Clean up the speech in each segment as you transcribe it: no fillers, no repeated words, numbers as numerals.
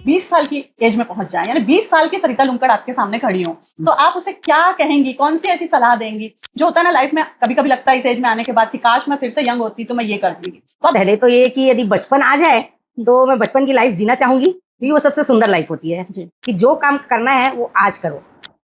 20 साल की एज में पहुंच जाए, यानी 20 साल की सरिता लुंकड़ आपके सामने खड़ी हो, तो आप उसे क्या कहेंगी, कौन सी ऐसी सलाह देंगी? जो होता है ना लाइफ में, कभी कभी लगता है इस एज में आने के बाद कि काश मैं फिर से यंग होती तो मैं ये करती। तो पहले तो ये कि यदि बचपन आ जाए तो मैं बचपन की लाइफ जीना चाहूंगी, क्योंकि वो सबसे सुंदर लाइफ होती है कि जो काम करना है वो आज करो,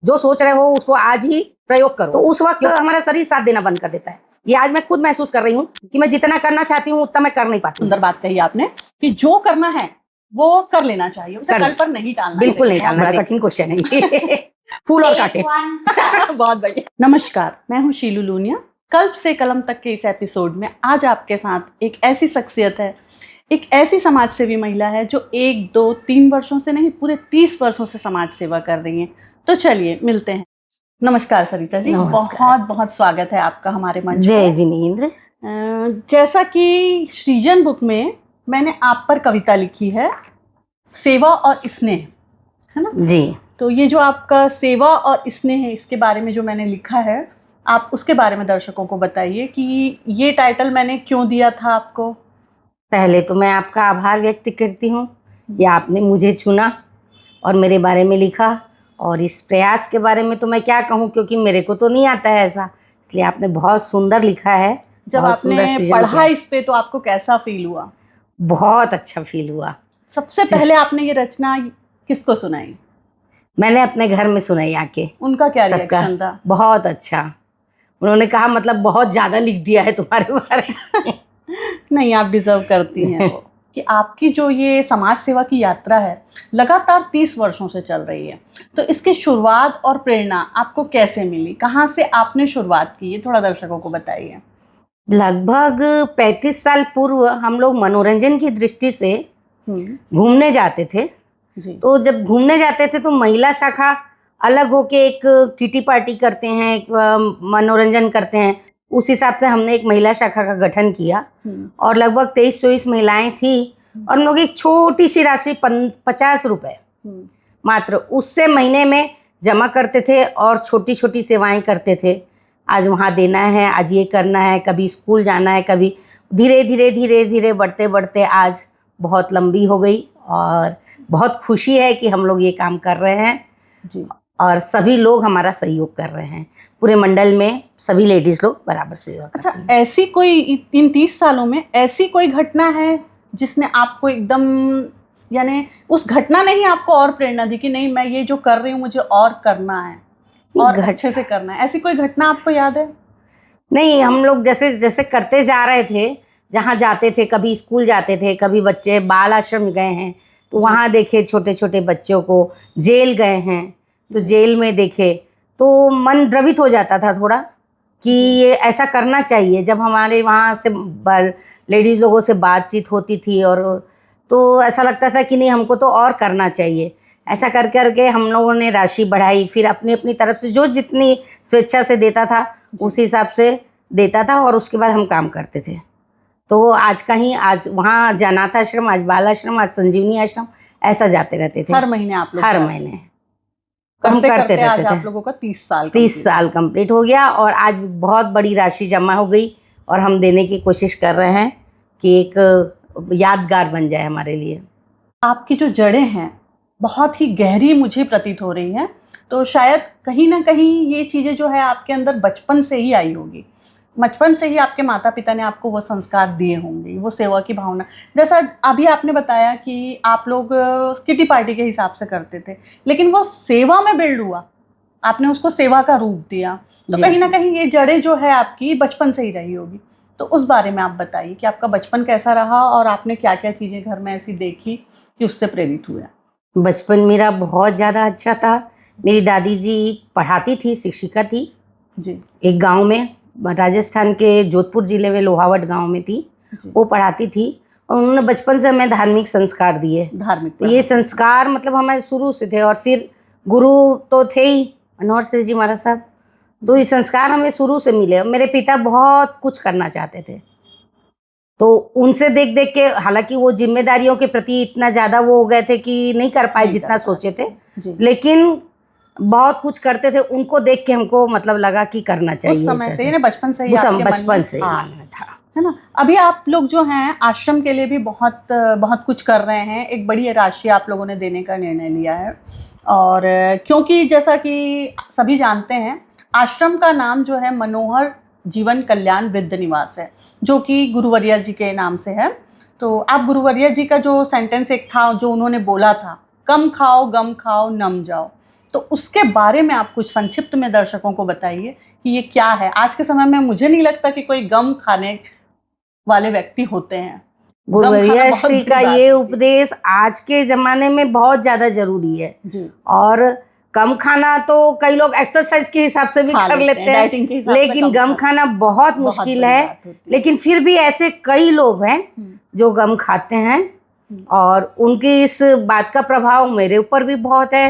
जो सोच रहे हो उसको आज ही प्रयोग करो। तो उस वक्त हमारा शरीर साथ देना बंद कर देता है। ये आज मैं खुद महसूस कर रही हूँ कि मैं जितना करना चाहती हूँ उतना मैं कर नहीं पाती। सुंदर बात कही आपने कि जो करना है वो कर लेना चाहिए, उसे कल पर नहीं टालना। बिल्कुल नहीं टालना। बड़ा कठिन क्वेश्चन है फूल और कांटे। बहुत बढ़िया। नमस्कार, मैं हूँ शीलू लूनिया। कल्प से कलम तक के इस एपिसोड में आज आपके साथ एक ऐसी शख्सियत है, एक ऐसी समाज सेवी महिला है जो 1, 2, 3 वर्षों से नहीं, पूरे 30 वर्षों से समाज सेवा कर रही है। तो चलिए मिलते हैं। नमस्कार सरिता जी, बहुत बहुत स्वागत है आपका हमारे मंच पर। जय जिनेंद्र। जैसा कि सृजन बुक में मैंने आप पर कविता लिखी है, सेवा और स्नेह, है ना जी। तो ये जो आपका सेवा और स्नेह है, इसके बारे में जो मैंने लिखा है, आप उसके बारे में दर्शकों को बताइए कि ये टाइटल मैंने क्यों दिया था आपको। पहले तो मैं आपका आभार व्यक्त करती हूँ कि आपने मुझे चुना और मेरे बारे में लिखा, और इस प्रयास के बारे में तो मैं क्या कहूँ, क्योंकि मेरे को तो नहीं आता है ऐसा, इसलिए आपने बहुत सुंदर लिखा है। जब आपने पढ़ा इस पे तो आपको कैसा फील हुआ? बहुत अच्छा फील हुआ। सबसे पहले आपने ये रचना किसको सुनाई? मैंने अपने घर में सुनाई आके। उनका क्या रिएक्शन था? बहुत अच्छा। उन्होंने कहा मतलब बहुत ज़्यादा लिख दिया है तुम्हारे बारे में। नहीं, आप डिजर्व करती हैं वो। कि आपकी जो ये समाज सेवा की यात्रा है लगातार 30 वर्षों से चल रही है, तो इसकी शुरुआत और प्रेरणा आपको कैसे मिली? कहाँ से आपने शुरुआत की, ये थोड़ा दर्शकों को बताइए। लगभग 35 साल पूर्व हम लोग मनोरंजन की दृष्टि से घूमने जाते थे। तो जब घूमने जाते थे तो महिला शाखा अलग होके एक किटी पार्टी करते हैं, एक मनोरंजन करते हैं, उस हिसाब से हमने एक महिला शाखा का गठन किया और लगभग 23-24 महिलाएं थी, और हम लोग एक छोटी सी राशि 50 रुपए मात्र उससे महीने में जमा करते थे और छोटी छोटी सेवाएं करते थे। आज वहाँ देना है, आज ये करना है, कभी स्कूल जाना है, कभी धीरे धीरे धीरे धीरे बढ़ते बढ़ते आज बहुत लंबी हो गई, और बहुत खुशी है कि हम लोग ये काम कर रहे हैं जी। और सभी लोग हमारा सहयोग कर रहे हैं, पूरे मंडल में सभी लेडीज़ लोग बराबर सहयोग। अच्छा, ऐसी कोई इन 30 सालों में ऐसी कोई घटना है जिसने आपको एकदम, यानी उस घटना ने ही आपको और प्रेरणा दी कि नहीं मैं ये जो कर रही हूँ मुझे और करना है और अच्छे से करना है? ऐसी कोई घटना आपको याद है? नहीं, हम लोग जैसे जैसे करते जा रहे थे, जहाँ जाते थे, कभी स्कूल जाते थे, कभी बच्चे बाल आश्रम गए हैं तो वहाँ देखे छोटे छोटे बच्चों को, जेल गए हैं तो जेल में देखे, तो मन द्रवित हो जाता था थोड़ा कि ये ऐसा करना चाहिए। जब हमारे वहाँ से लेडीज़ लोगों से बातचीत होती थी और तो ऐसा लगता था कि नहीं हमको तो और करना चाहिए। ऐसा कर करके हम लोगों ने राशि बढ़ाई, फिर अपनी अपनी तरफ से जो जितनी स्वेच्छा से देता था उस हिसाब से देता था, और उसके बाद हम काम करते थे। तो आज कहीं, आज वहाँ अनाथ आश्रम, आज बाल आश्रम, आज संजीवनी आश्रम, ऐसा जाते रहते थे हर महीने। आप लोग हर महीने हम करते रहते थे। आज आप लोगों का 30 साल कंप्लीट हो गया, और आज बहुत बड़ी राशि जमा हो गई और हम देने की कोशिश कर रहे हैं कि एक यादगार बन जाए हमारे लिए। आपकी जो जड़ें हैं बहुत ही गहरी मुझे प्रतीत हो रही है, तो शायद कहीं ना कहीं ये चीज़ें जो है आपके अंदर बचपन से ही आई होगी। बचपन से ही आपके माता पिता ने आपको वो संस्कार दिए होंगे, वो सेवा की भावना। जैसा अभी आपने बताया कि आप लोग किटी पार्टी के हिसाब से करते थे, लेकिन वो सेवा में बिल्ड हुआ, आपने उसको सेवा का रूप दिया, तो कहीं ना कहीं ये जड़ें जो है आपकी बचपन से ही रही होगी। तो उस बारे में आप बताइए कि आपका बचपन कैसा रहा और आपने क्या क्या चीज़ें घर में ऐसी देखी कि उससे प्रेरित हुआ। बचपन मेरा बहुत ज़्यादा अच्छा था। मेरी दादी जी पढ़ाती थी, शिक्षिका थी जी, एक गाँव में, राजस्थान के जोधपुर ज़िले में लोहावट गांव में थी, वो पढ़ाती थी, और उन्होंने बचपन से हमें धार्मिक संस्कार दिए। धार्मिक तो ये संस्कार मतलब हमारे शुरू से थे, और फिर गुरु तो थे ही मनोहर सिंह जी महाराज साहब, तो ये संस्कार हमें शुरू से मिले। मेरे पिता बहुत कुछ करना चाहते थे, तो उनसे देख देख के, हालांकि वो जिम्मेदारियों के प्रति इतना ज़्यादा वो हो गए थे कि नहीं कर पाए जितना सोचे थे, लेकिन बहुत कुछ करते थे। उनको देख के हमको मतलब लगा कि करना चाहिए। उस समय से, बचपन से ही बचपन से था। है ना। अभी आप लोग जो हैं आश्रम के लिए भी बहुत बहुत कुछ कर रहे हैं, एक बड़ी राशि आप लोगों ने देने का निर्णय लिया है। और क्योंकि जैसा कि सभी जानते हैं, आश्रम का नाम जो है मनोहर जीवन कल्याण वृद्ध निवास है, जो कि गुरुवर्या जी के नाम से है। तो आप गुरुवर्या जी का जो सेंटेंस एक था जो उन्होंने बोला था, कम खाओ गम खाओ नम जाओ, तो उसके बारे में आप कुछ संक्षिप्त में दर्शकों को बताइए कि ये क्या है। आज के समय में मुझे नहीं लगता कि कोई गम खाने वाले व्यक्ति होते हैं। गुरुवर्या श्री का ये उपदेश आज के ज़माने में बहुत ज़्यादा ज़रूरी है जी। और कम खाना तो कई लोग एक्सरसाइज के हिसाब से भी कर लेते हैं, लेकिन गम खाना बहुत मुश्किल है। लेकिन फिर भी ऐसे कई लोग हैं जो गम खाते हैं, और उनकी इस बात का प्रभाव मेरे ऊपर भी बहुत है।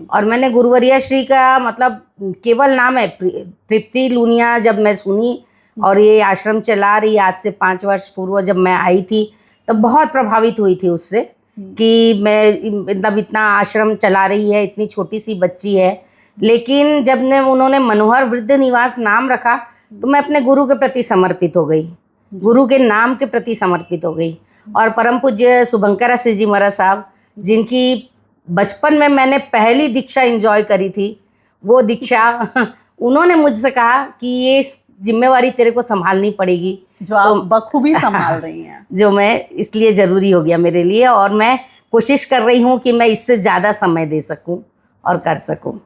और मैंने गुरुवर्या श्री का मतलब केवल नाम है तृप्ति लूनिया, जब मैं सुनी और ये आश्रम चला रही आज से 5 वर्ष पूर्व जब मैं आई थी, तो बहुत प्रभावित हुई थी उससे कि मैं मतलब इतना आश्रम चला रही है, इतनी छोटी सी बच्ची है, लेकिन जब ने उन्होंने मनोहर वृद्ध निवास नाम रखा तो मैं अपने गुरु के प्रति समर्पित हो गई, गुरु के नाम के प्रति समर्पित हो गई। और परम पूज्य शुभंकर आशीष जी महाराज साहब, जिनकी बचपन में मैंने पहली दीक्षा एंजॉय करी थी, वो दीक्षा उन्होंने मुझसे कहा कि ये जिम्मेवारी तेरे को संभालनी पड़ेगी, जो आप बखूबी संभाल रही हैं। जो मैं इसलिए ज़रूरी हो गया मेरे लिए, और मैं कोशिश कर रही हूँ कि मैं इससे ज़्यादा समय दे सकूँ और कर सकूँ।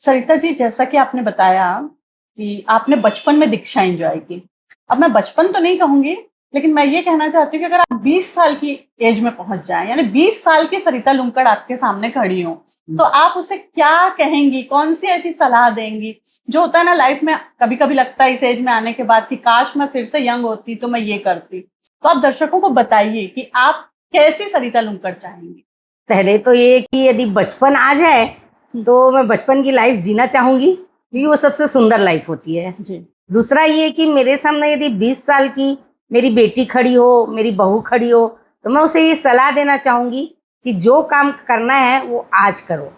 सरिता जी, जैसा कि आपने बताया कि आपने बचपन में दीक्षा एंजॉय की, अब मैं बचपन तो नहीं कहूँगी, लेकिन मैं ये कहना चाहती हूँ कि अगर आप 20 साल की एज में पहुंच जाएं, यानी 20 साल की सरिता लुंकड़ आपके सामने खड़ी हो, तो आप उसे क्या कहेंगी, कौन सी ऐसी सलाह देंगी? जो होता है ना लाइफ में, कभी कभी लगता है इस एज में आने के बाद कि काश मैं फिर से यंग होती तो मैं ये करती। तो आप दर्शकों को बताइए कि आप कैसी सरिता लुंकड़ चाहेंगी। पहले तो ये कि यदि बचपन आ जाए तो मैं बचपन की लाइफ जीना चाहूंगी, क्योंकि वो सबसे सुंदर लाइफ होती है जी। दूसरा ये कि मेरे सामने यदि 20 साल की मेरी बेटी खड़ी हो, मेरी बहू खड़ी हो, तो मैं उसे ये सलाह देना चाहूँगी कि जो काम करना है वो आज करो,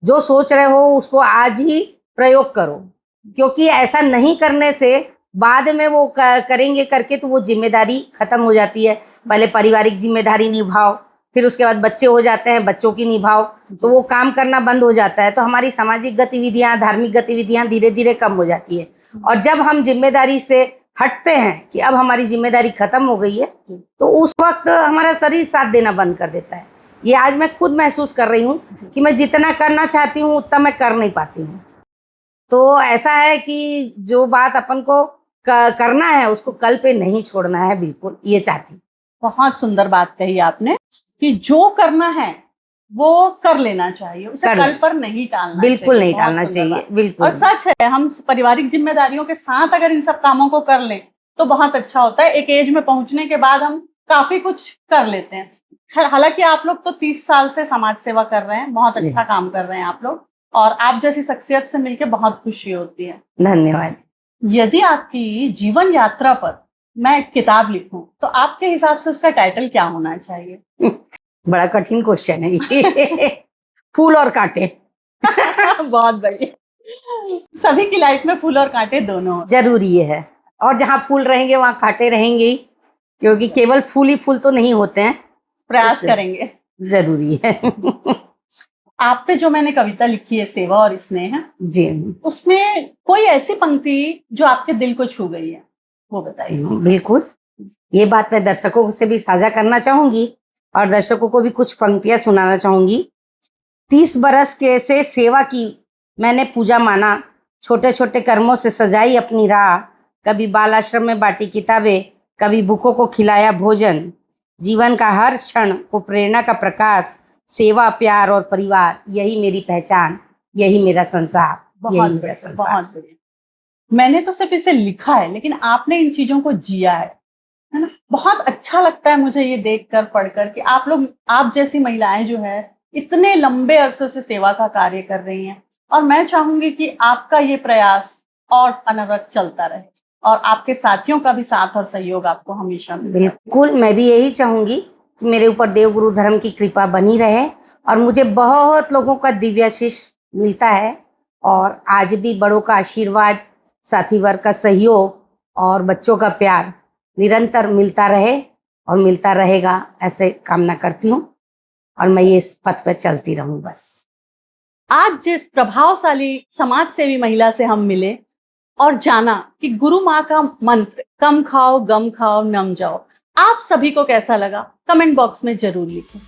जो सोच रहे हो उसको आज ही प्रयोग करो, क्योंकि ऐसा नहीं करने से बाद में वो करेंगे करके तो वो जिम्मेदारी खत्म हो जाती है। पहले पारिवारिक जिम्मेदारी निभाओ, फिर उसके बाद बच्चे हो जाते हैं, बच्चों की निभाओ, तो वो काम करना बंद हो जाता है, तो हमारी सामाजिक गतिविधियाँ, धार्मिक गतिविधियाँ धीरे धीरे कम हो जाती है। और जब हम जिम्मेदारी से हटते हैं कि अब हमारी जिम्मेदारी खत्म हो गई है, तो उस वक्त हमारा शरीर साथ देना बंद कर देता है। ये आज मैं खुद महसूस कर रही हूँ कि मैं जितना करना चाहती हूँ उतना मैं कर नहीं पाती हूँ। तो ऐसा है कि जो बात अपन को करना है उसको कल पे नहीं छोड़ना है, बिल्कुल ये चाहती। बहुत सुंदर बात कही आपने कि जो करना है वो कर लेना चाहिए, उसे कल पर नहीं टालना, बिल्कुल नहीं टालना चाहिए, बिल्कुल। और सच है, हम पारिवारिक जिम्मेदारियों के साथ अगर इन सब कामों को कर लें तो बहुत अच्छा होता है। एक एज में पहुंचने के बाद हम काफी कुछ कर लेते हैं। हालांकि आप लोग तो 30 साल से समाज सेवा कर रहे हैं, बहुत अच्छा काम कर रहे हैं आप लोग, और आप जैसी शख्सियत से मिलकर बहुत खुशी होती है। धन्यवाद। यदि आपकी जीवन यात्रा पर मैं एक किताब लिखूं तो आपके हिसाब से उसका टाइटल क्या होना चाहिए? बड़ा कठिन क्वेश्चन है ये। फूल और कांटे। बहुत बढ़िया। सभी की लाइफ में फूल और कांटे दोनों जरूरी है, और जहाँ फूल रहेंगे वहाँ कांटे रहेंगे, क्योंकि केवल फूल ही फूल तो नहीं होते हैं। प्रयास करेंगे, जरूरी है। आप पे जो मैंने कविता लिखी है सेवा और स्नेह जी, उसमें कोई ऐसी पंक्ति जो आपके दिल को छू गई है, वो बताइए। बिल्कुल, ये बात मैं दर्शकों से भी साझा करना चाहूंगी और दर्शकों को भी कुछ पंक्तियां सुनाना चाहूंगी। 30 बरस के से सेवा की मैंने पूजा माना, छोटे छोटे कर्मों से सजाई अपनी राह, कभी बाल आश्रम में बांटी किताबें, कभी भूखों को खिलाया भोजन, जीवन का हर क्षण को प्रेरणा का प्रकाश, सेवा, प्यार और परिवार, यही मेरी पहचान, यही मेरा संसार। बहुत बढ़िया। मैंने तो सिर्फ इसे लिखा है, लेकिन आपने इन चीजों को जिया है ना। बहुत अच्छा लगता है मुझे ये देखकर पढ़कर कि आप लोग, आप जैसी महिलाएं जो है इतने लंबे अरसे से सेवा का कार्य कर रही हैं, और मैं चाहूंगी कि आपका ये प्रयास और अनवरत चलता रहे और आपके साथियों का भी साथ और सहयोग आपको हमेशा मिले। बिल्कुल, मैं भी यही चाहूंगी कि मेरे ऊपर देव गुरु धर्म की कृपा बनी रहे, और मुझे बहुत लोगों का दिव्याशीष मिलता है, और आज भी बड़ों का आशीर्वाद, साथी वर्ग का सहयोग और बच्चों का प्यार निरंतर मिलता रहे और मिलता रहेगा, ऐसे कामना करती हूँ। और मैं ये इस पथ पे चलती रहूं बस। आज जिस प्रभावशाली समाज सेवी महिला से हम मिले और जाना कि गुरु माँ का मंत्र कम खाओ गम खाओ नम जाओ, आप सभी को कैसा लगा कमेंट बॉक्स में जरूर लिखें।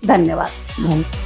धन्यवाद।